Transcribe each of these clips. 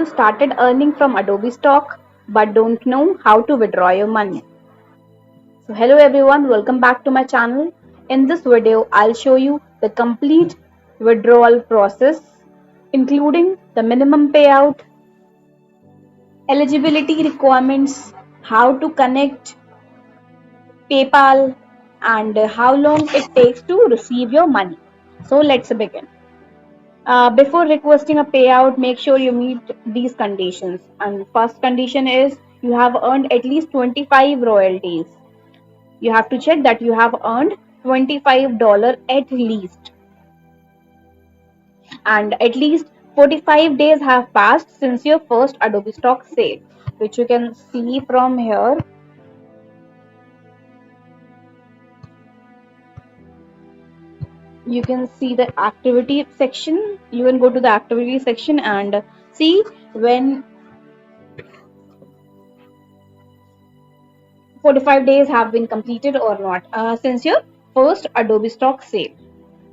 started earning from Adobe Stock but don't know how to withdraw your money. So hello everyone, welcome back to my channel. In this video, I'll show you the complete withdrawal process including the minimum payout, eligibility requirements, how to connect PayPal, and how long it takes to receive your money. So let's begin. Before requesting a payout, make sure you meet these conditions. And first condition is you have earned at least 25 royalties. You have to check that you have earned $25 at least. And at least 45 days have passed since your first Adobe Stock sale, which you can see from here. You can see the activity section. You can go to the activity section and see when 45 days have been completed or not since your first Adobe Stock sale.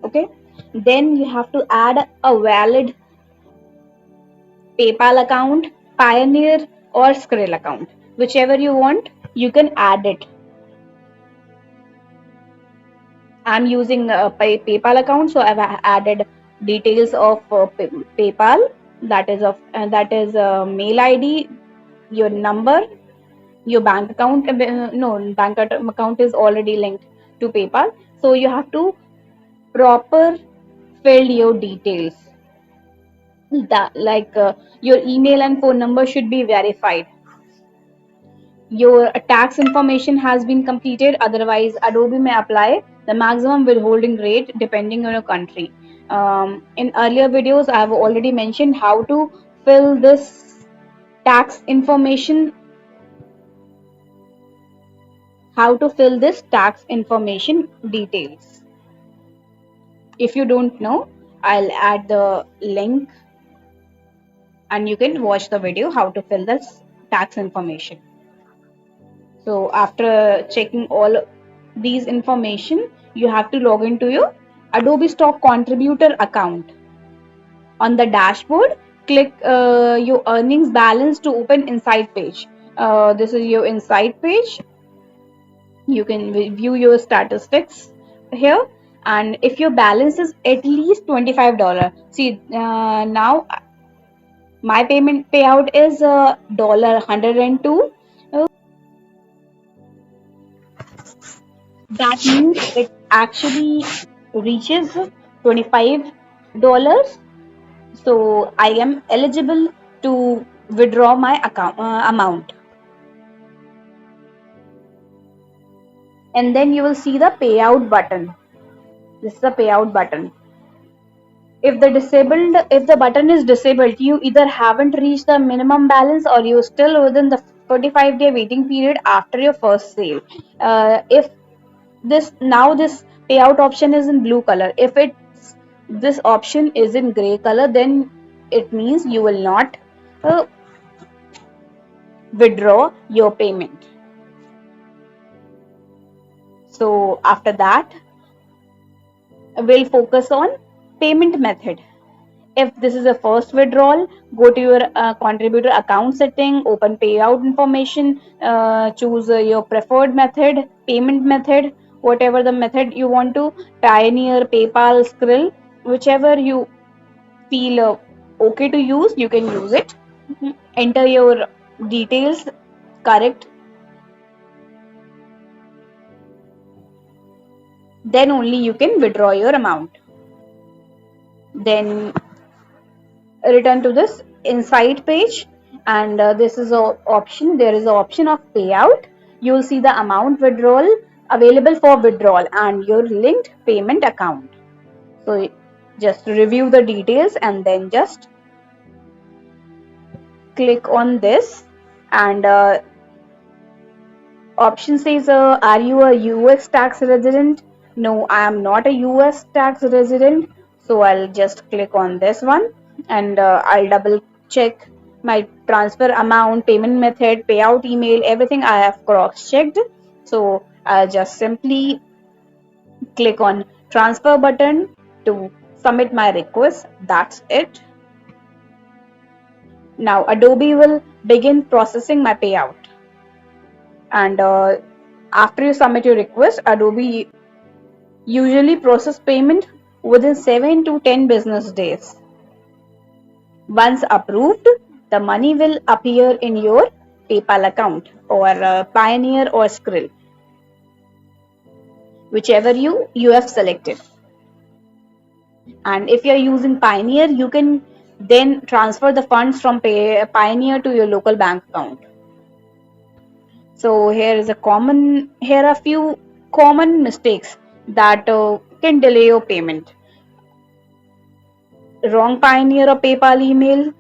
Okay, then you have to add a valid PayPal account, Pioneer, or Skrill account, whichever you want. You can add it. I'm using a PayPal account, so I've added details of PayPal. That is mail ID, your number, your bank account. No, bank account is already linked to PayPal, so you have to proper fill your details. That your email and phone number should be verified. Your tax information has been completed, otherwise Adobe may apply the maximum withholding rate depending on your country. In earlier videos I have already mentioned how to fill this tax information, details. If you don't know, I'll add the link and you can watch the video how to fill this tax information. So after checking all these information, you have to log into your Adobe Stock contributor account. On the dashboard, click your earnings balance to open Insight page. This is your Insight page. You can view your statistics here, and if your balance is at least $25, see now my payment payout is $102. That means it actually reaches $25. So I am eligible to withdraw my account amount. And then you will see the payout button. This is the payout button. If the button is disabled, you either haven't reached the minimum balance or you're still within the 45-day waiting period after your first sale. If this payout option is in blue color, if this option is in gray color, then it means you will not withdraw your payment. So after that, we'll focus on payment method. If this is a first withdrawal, go to your contributor account setting, open payout information, choose your preferred method, payment method, whatever the method you want to, Pioneer, PayPal, Skrill, whichever you feel okay to use, you can use it. Enter your details correct. Then only you can withdraw your amount. Then return to this Insight page, and this is a option. There is an option of payout. You will see the amount withdrawal available for withdrawal and your linked payment account. So just review the details and then just click on this, and option says are you a US tax resident? No, I am not a US tax resident, so I'll just click on this one, and I'll double check my transfer amount, payment method, payout email, everything I have cross checked. So I'll just simply click on transfer button to submit my request. That's it. Now Adobe will begin processing my payout. And after you submit your request, Adobe usually process payment within 7 to 10 business days. Once approved, the money will appear in your PayPal account or Pioneer or Skrill, whichever you have selected. And if you're using Pioneer, you can then transfer the funds from Pioneer to your local bank account. So here are a few common mistakes that can delay your payment. Wrong Pioneer or PayPal email,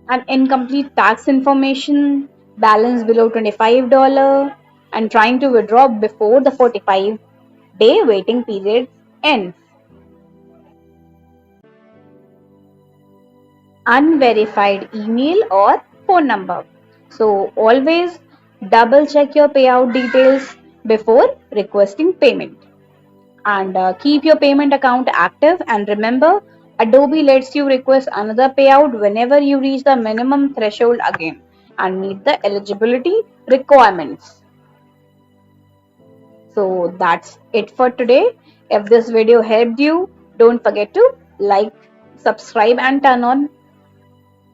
an incomplete tax information, balance below $25, and trying to withdraw before the 45-day waiting period ends. Unverified email or phone number. So always double check your payout details before requesting payment. And keep your payment account active, and remember, Adobe lets you request another payout whenever you reach the minimum threshold again and meet the eligibility requirements. So that's it for today. If this video helped you, don't forget to like, subscribe and turn on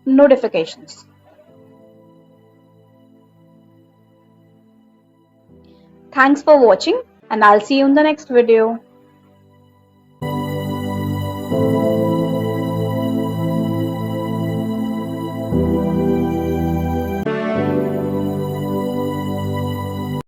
notifications. Thanks for watching, and I'll see you in the next video.